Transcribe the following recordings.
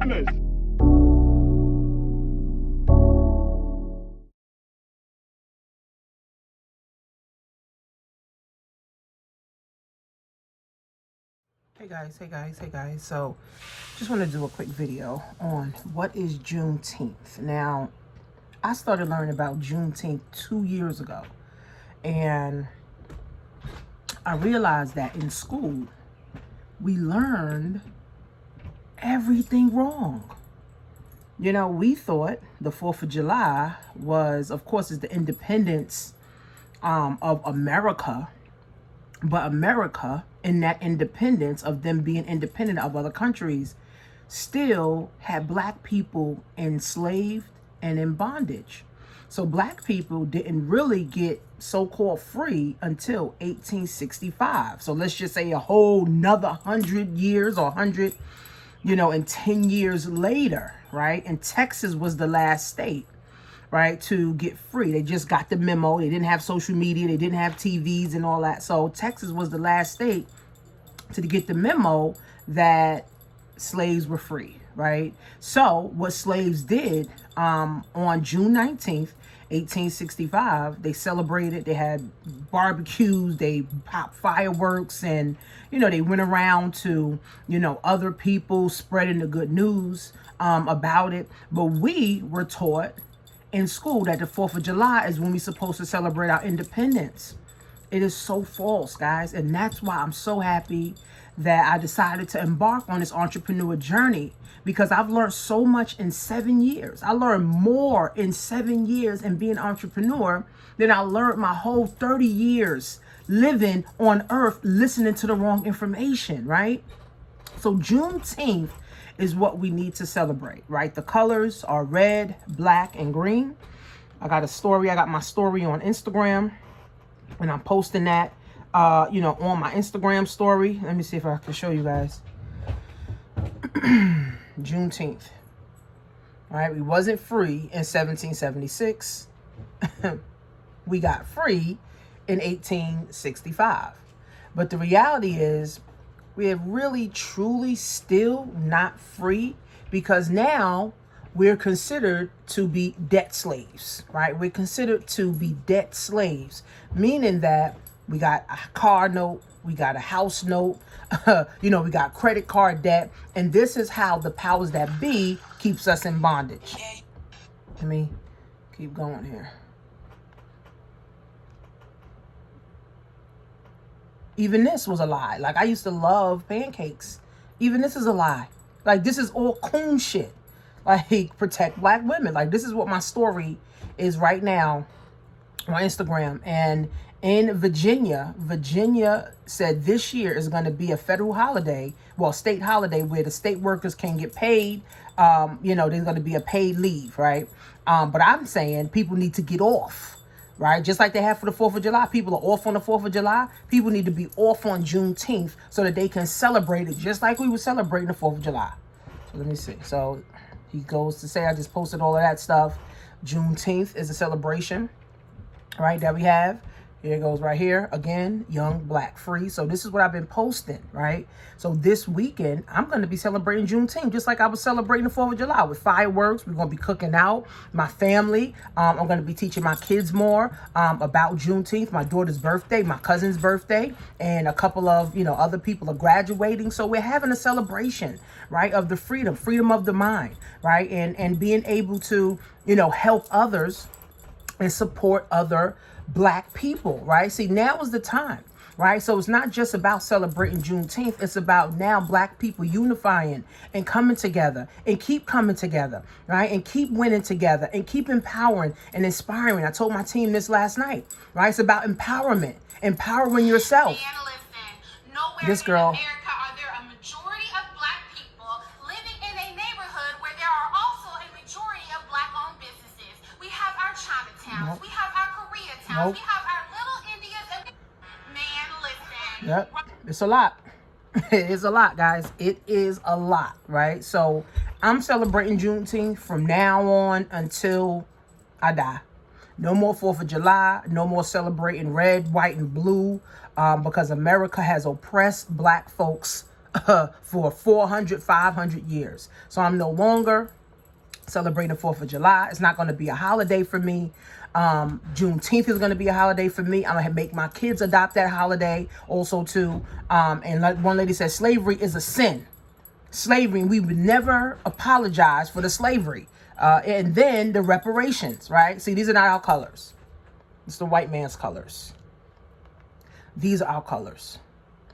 business. Hey guys. So just want to do a quick video on what is Juneteenth. Now, I started learning about Juneteenth 2 years ago, and I realized that in school, we learned everything wrong. You know, we thought the 4th of July was, of course, is the independence of America. But America, in that independence of them being independent of other countries, still had black people enslaved and in bondage. So black people didn't really get so-called free until 1865. So let's just say a whole nother 100 years or 100, and 10 years later, right? And Texas was the last state, right, to get free. They just got the memo. They didn't have social media. They didn't have TVs and all that. So Texas was the last state to get the memo that slaves were free, right? So what slaves did on June 19th, 1865, they celebrated. They had barbecues. They popped fireworks, and they went around to other people spreading the good news about it. But we were taught in school that the 4th of July is when we're supposed to celebrate our independence. It is so false, guys. And that's why I'm so happy that I decided to embark on this entrepreneur journey, because I've learned so much in 7 years. I learned more in 7 years in being an entrepreneur than I learned my whole 30 years living on earth, listening to the wrong information, right? So Juneteenth is what we need to celebrate, right? The colors are red, black, and green. I got my story on Instagram, and I'm posting that, on my Instagram story. Let me see if I can show you guys. Juneteenth. All right, we wasn't free in 1776. We got free in 1865. But the reality is, we are really, truly still not free, because now we're considered to be debt slaves, right? We're considered to be debt slaves, meaning that we got a car note, we got a house note, we got credit card debt, and this is how the powers that be keeps us in bondage. Let me keep going here. Even this was a lie. Like, I used to love pancakes. Even this is a lie. Like, this is all coon shit. Like, protect black women. Like, this is what my story is right now on Instagram. And in Virginia said this year is going to be a federal holiday, state holiday, where the state workers can get paid. There's going to be a paid leave, right? But I'm saying people need to get off. Right? Just like they have for the 4th of July. People are off on the 4th of July. People need to be off on Juneteenth so that they can celebrate it just like we were celebrating the 4th of July. So let me see. So he goes to say, I just posted all of that stuff. Juneteenth is a celebration, right, that we have. Here it goes right here. Again, young, black, free. So this is what I've been posting, right? So this weekend, I'm going to be celebrating Juneteenth just like I was celebrating the 4th of July with fireworks. We're going to be cooking out. My family, I'm going to be teaching my kids more about Juneteenth, my daughter's birthday, my cousin's birthday, and a couple of, other people are graduating. So we're having a celebration, right, of the freedom of the mind, right? And being able to, help others and support other black people, right? See, now is the time, right? So it's not just about celebrating Juneteenth. It's about now black people unifying and coming together and keep coming together, right? And keep winning together and keep empowering and inspiring. I told my team this last night, right? It's about empowerment, empowering yourself. Man, listen, nowhere This girl. in America are there a majority of black people living in a neighborhood where there are also a majority of black-owned businesses. We have our Chinatowns, we have our Koreatowns, we have our little Indias, and man, listen. Yep, it's a lot. It is a lot, guys. It is a lot, right? So I'm celebrating Juneteenth from now on until I die. No more 4th of July. No more celebrating red, white, and blue because America has oppressed black folks for 400, 500 years. So I'm no longer celebrating 4th of July. It's not going to be a holiday for me. Juneteenth is going to be a holiday for me. I'm going to make my kids adopt that holiday also too. And like one lady said, slavery is a sin. Slavery, we would never apologize for the slavery. And then the reparations, right? See, these are not our colors. It's the white man's colors. These are our colors,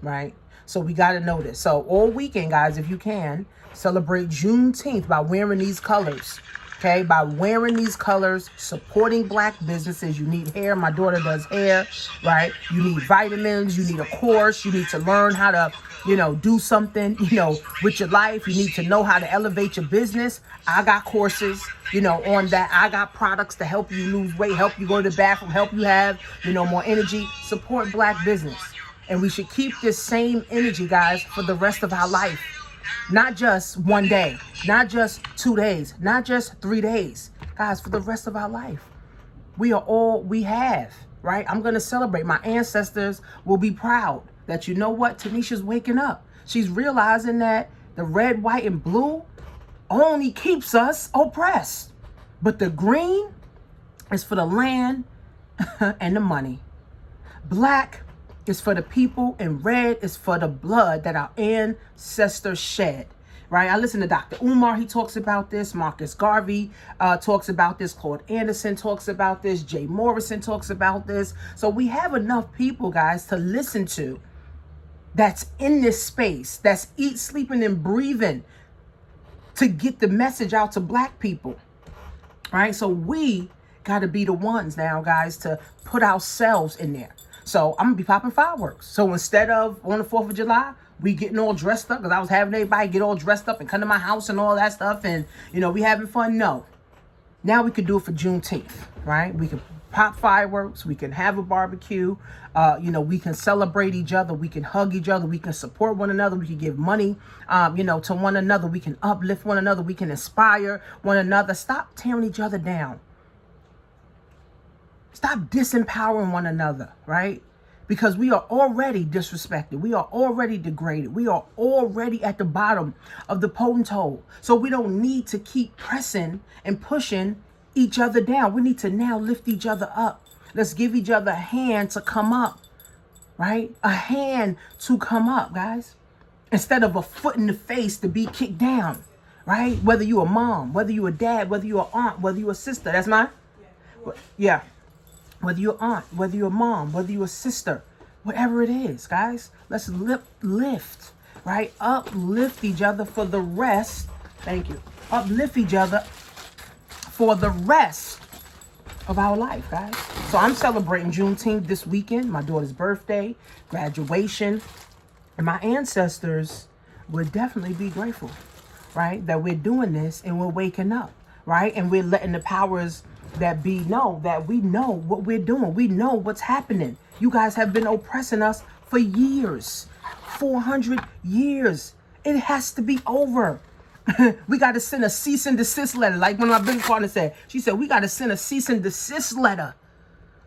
right? So we got to know this. So all weekend, guys, if you can, celebrate Juneteenth by wearing these colors. Okay, by wearing these colors, supporting black businesses. You need hair. My daughter does hair, right? You need vitamins. You need a course. You need to learn how to, do something, with your life. You need to know how to elevate your business. I got courses, on that. I got products to help you lose weight, help you go to the bathroom, help you have, more energy. Support black business. And we should keep this same energy, guys, for the rest of our life. Not just one day, not just 2 days, not just 3 days. Guys, for the rest of our life. We are all we have, right? I'm going to celebrate. My ancestors will be proud that, you know what, Tanisha's waking up. She's realizing that the red, white, and blue only keeps us oppressed. But the green is for the land and the money. Black is for the people, and red is for the blood that our ancestors shed, right? I listen to Dr. Umar. He talks about this. Marcus Garvey talks about this. Claude Anderson talks about this. Jay Morrison talks about this. So we have enough people, guys, to listen to that's in this space, that's eat, sleeping, and breathing to get the message out to black people, right? So we got to be the ones now, guys, to put ourselves in there. So I'm going to be popping fireworks. So instead of on the 4th of July, we getting all dressed up, because I was having everybody get all dressed up and come to my house and all that stuff. And, we having fun. No. Now we could do it for Juneteenth, right? We can pop fireworks. We can have a barbecue. We can celebrate each other. We can hug each other. We can support one another. We can give money, to one another. We can uplift one another. We can inspire one another. Stop tearing each other down. Stop disempowering one another, right? Because we are already disrespected. We are already degraded. We are already at the bottom of the potent hole. So we don't need to keep pressing and pushing each other down. We need to now lift each other up. Let's give each other a hand to come up, right? A hand to come up, guys. Instead of a foot in the face to be kicked down, right? Whether you're a mom, whether you're a dad, whether you're an aunt, whether you're a sister. That's mine? Yeah. Whether you're aunt, whether you're a mom, whether you're a sister, whatever it is, guys, let's lift, right? Uplift each other for the rest. Thank you. Uplift each other for the rest of our life, guys. So I'm celebrating Juneteenth this weekend, my daughter's birthday, graduation, and my ancestors would definitely be grateful, right? That we're doing this and we're waking up, right? And we're letting the powers that be know that we know what we're doing. We know what's happening. You guys have been oppressing us for years, 400 years. It has to be over. We got to send a cease and desist letter. Like one of my business partners said, she said, we got to send a cease and desist letter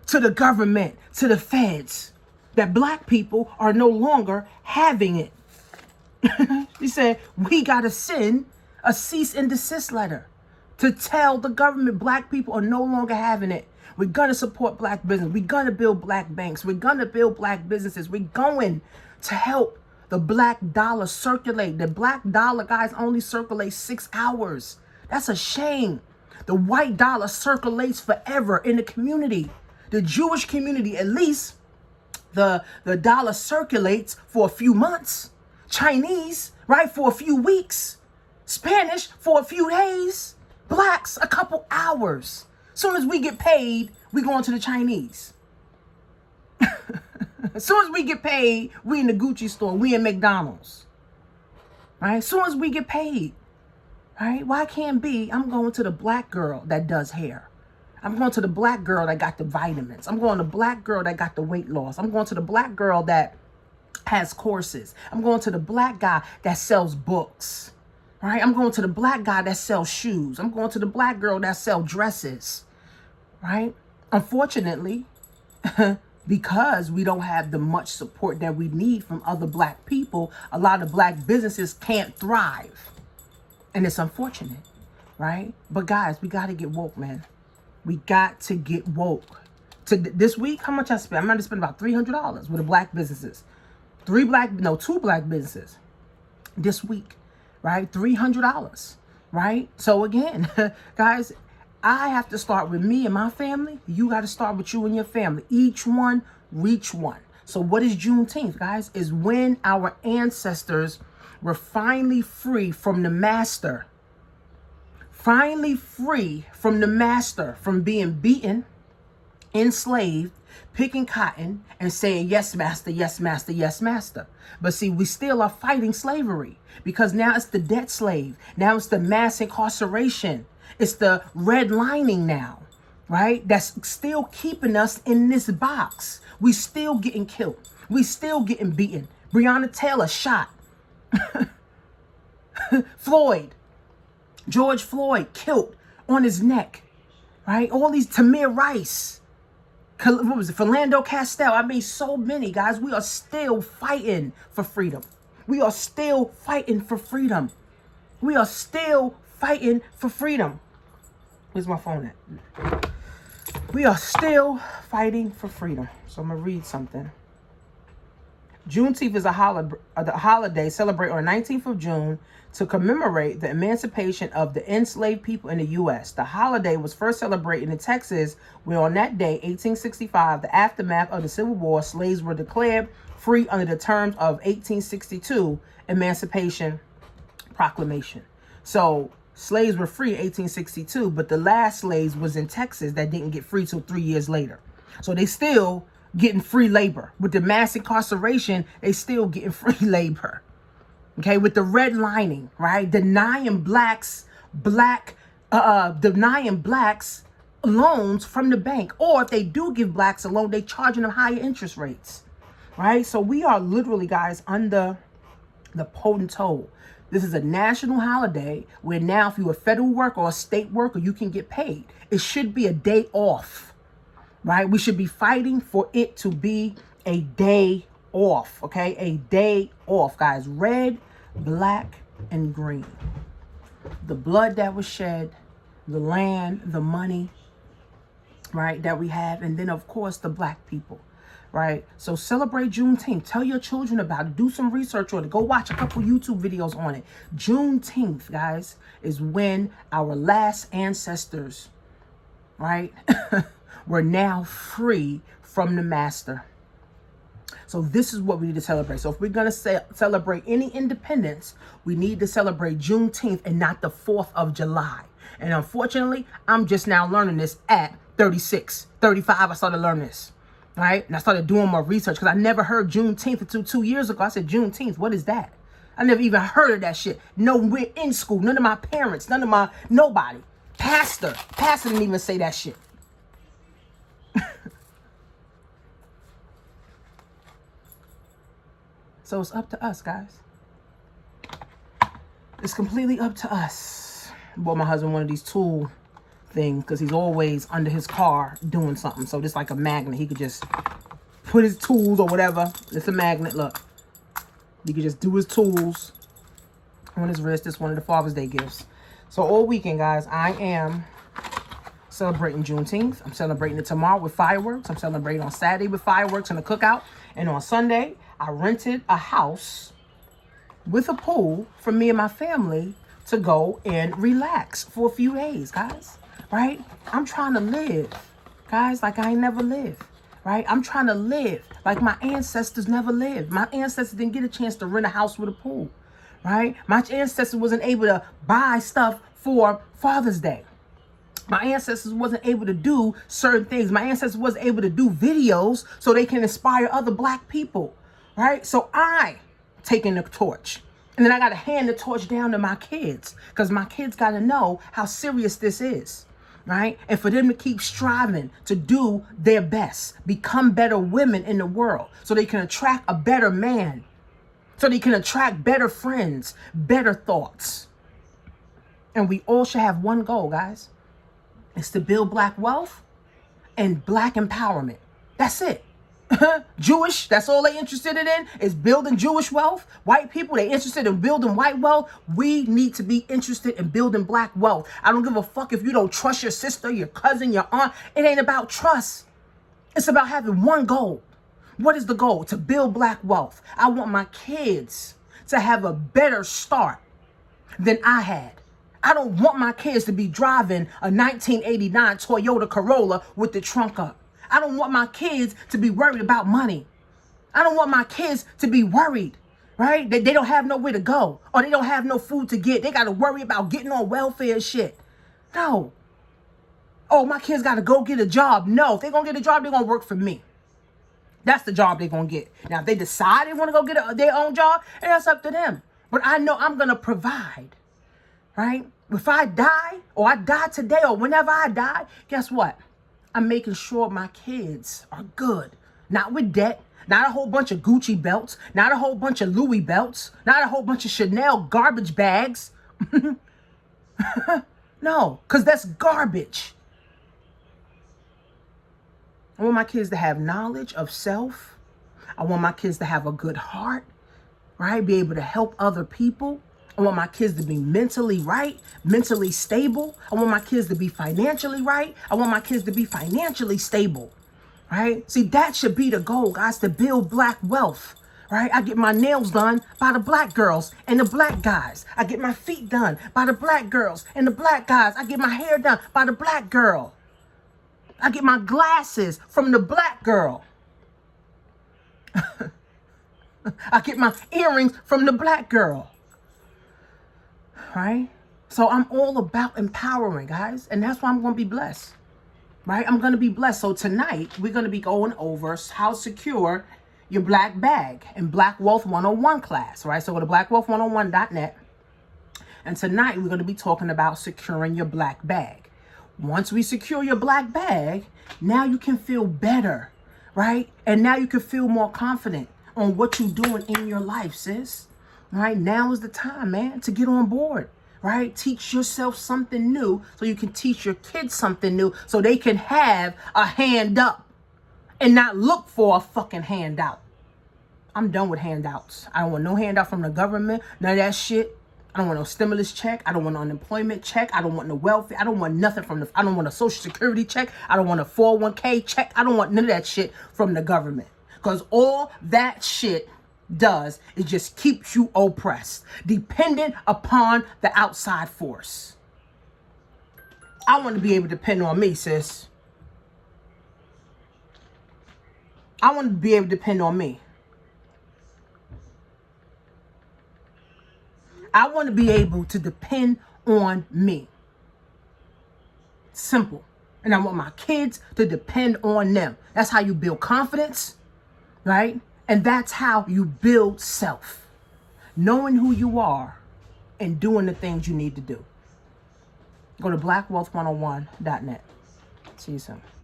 to the government, to the feds, that black people are no longer having it. She said, we got to send a cease and desist letter to tell the government black people are no longer having it. We're going to support black business. We're going to build black banks. We're going to build black businesses. We're going to help the black dollar circulate. The black dollar, guys, only circulates 6 hours. That's a shame. The white dollar circulates forever in the community. The Jewish community, at least, the dollar circulates for a few months. Chinese, right, for a few weeks. Spanish for a few days. Blacks, a couple hours. Soon as we get paid, we go into the Chinese. As soon as we get paid, we in the Gucci store, we in McDonald's. Right? As soon as we get paid. Right? Why can't be? I'm going to the black girl that does hair. I'm going to the black girl that got the vitamins. I'm going to the black girl that got the weight loss. I'm going to the black girl that has courses. I'm going to the black guy that sells books. Right? I'm going to the black guy that sells shoes. I'm going to the black girl that sells dresses. Right? Unfortunately, because we don't have the much support that we need from other black people, a lot of black businesses can't thrive. And it's unfortunate, right? But guys, we got to get woke, man. We got to get woke. This week, how much I spent? I'm going to spend about $300 with the black businesses. Two black businesses this week, right? $300, right? So again, guys, I have to start with me and my family. You got to start with you and your family. Each one, reach one. So what is Juneteenth, guys? Is when our ancestors were finally free from the master. Finally free from the master, from being beaten, enslaved, picking cotton, and saying, yes, master, yes, master, yes, master. But see, we still are fighting slavery, because now it's the debt slave. Now it's the mass incarceration. It's the redlining now, right? That's still keeping us in this box. We still getting killed. We still getting beaten. Breonna Taylor shot. George Floyd killed on his neck, right? All these, Tamir Rice, what was it, Philando Castile. I mean, so many, guys. We are still fighting for freedom. We are still fighting for freedom. We are still fighting for freedom. Where's my phone at? We are still fighting for freedom. So I'm going to read something. Juneteenth is a holiday celebrated on the 19th of June to commemorate the emancipation of the enslaved people in the U.S. The holiday was first celebrated in Texas, where on that day, 1865, the aftermath of the Civil War, slaves were declared free under the terms of 1862 Emancipation Proclamation. So slaves were free in 1862, but the last slaves was in Texas that didn't get free till 3 years later. So they still getting free labor. With the mass incarceration, they still getting free labor. Okay, with the redlining, right? Denying blacks loans from the bank. Or if they do give blacks a loan, they charging them higher interest rates, right? So we are literally, guys, under the potent toll. This is a national holiday where now if you're a federal worker or a state worker, you can get paid. It should be a day off, right? We should be fighting for it to be a day off, okay? A day off, guys. Red, black, and green. The blood that was shed, the land, the money, right, that we have, and then, of course, the black people, right? So celebrate Juneteenth. Tell your children about it. Do some research on it. Go watch a couple YouTube videos on it. Juneteenth, guys, is when our last ancestors, right, were now free from the master. So this is what we need to celebrate. So if we're going to celebrate any independence, we need to celebrate Juneteenth and not the 4th of July. And unfortunately, I'm just now learning this at 36, 35. I started learning this, right? And I started doing more research because I never heard Juneteenth until 2 years ago. I said, Juneteenth, what is that? I never even heard of that shit. No, we're in school. None of my parents, nobody. Pastor didn't even say that shit. So it's up to us, guys. It's completely up to us. I bought my husband one of these tool things because he's always under his car doing something. So this like a magnet. He could just put his tools or whatever. It's a magnet, look. He could just do his tools on his wrist. It's one of the Father's Day gifts. So all weekend, guys, I am celebrating Juneteenth. I'm celebrating it tomorrow with fireworks. I'm celebrating on Saturday with fireworks and a cookout. And on Sunday, I rented a house with a pool for me and my family to go and relax for a few days, guys, right? I'm trying to live, guys, like I ain't never lived, right? I'm trying to live like my ancestors never lived. My ancestors didn't get a chance to rent a house with a pool, right? My ancestors wasn't able to buy stuff for Father's Day. My ancestors wasn't able to do certain things. My ancestors wasn't able to do videos so they can inspire other black people, right? So I taking the torch. And then I got to hand the torch down to my kids because my kids got to know how serious this is, right? And for them to keep striving to do their best, become better women in the world so they can attract a better man, so they can attract better friends, better thoughts. And we all should have one goal, guys. It's to build black wealth and black empowerment. That's it. Jewish, that's all they interested in is building Jewish wealth. White people, they interested in building white wealth. We need to be interested in building black wealth. I don't give a fuck if you don't trust your sister, your cousin, your aunt. It ain't about trust. It's about having one goal. What is the goal? To build black wealth. I want my kids to have a better start than I had. I don't want my kids to be driving a 1989 Toyota Corolla with the trunk up. I don't want my kids to be worried about money. I don't want my kids to be worried, right? That they don't have nowhere to go or they don't have no food to get. They got to worry about getting on welfare and shit. No. Oh, my kids got to go get a job. No, if they're going to get a job, they're going to work for me. That's the job they're going to get. Now, if they decide they want to go get their own job, that's up to them. But I know I'm going to provide, right? If I die or I die today or whenever I die, guess what? I'm making sure my kids are good. Not with debt, not a whole bunch of Gucci belts, not a whole bunch of Louis belts, not a whole bunch of Chanel garbage bags. No, because that's garbage. I want my kids to have knowledge of self. I want my kids to have a good heart, right? Be able to help other people. I want my kids to be mentally right, mentally stable. I want my kids to be financially right. I want my kids to be financially stable, right? See, that should be the goal, guys, to build black wealth, right? I get my nails done by the black girls and the black guys. I get my feet done by the black girls and the black guys. I get my hair done by the black girl. I get my glasses from the black girl. I get my earrings from the black girl. Right? So I'm all about empowering, guys. And that's why I'm going to be blessed. Right? I'm going to be blessed. So tonight, we're going to be going over how to secure your black bag in Black Wealth 101 class. Right? So go to blackwealth101.net. And tonight, we're going to be talking about securing your black bag. Once we secure your black bag, now you can feel better. Right? And now you can feel more confident on what you're doing in your life, sis. Right? Now is the time, man, to get on board. Right? Teach yourself something new so you can teach your kids something new so they can have a hand up and not look for a fucking handout. I'm done with handouts. I don't want no handout from the government. None of that shit. I don't want no stimulus check. I don't want no unemployment check. I don't want no welfare. I don't want nothing from I don't want a social security check. I don't want a 401k check. I don't want none of that shit from the government. Because all that shit does is just keeps you oppressed, dependent upon the outside force. I want to be able to depend on me, sis. I want to be able to depend on me. I want to be able to depend on me. Simple. And I want my kids to depend on them. That's how you build confidence, right? And that's how you build self. Knowing who you are and doing the things you need to do. Go to blackwealth101.net. See you soon.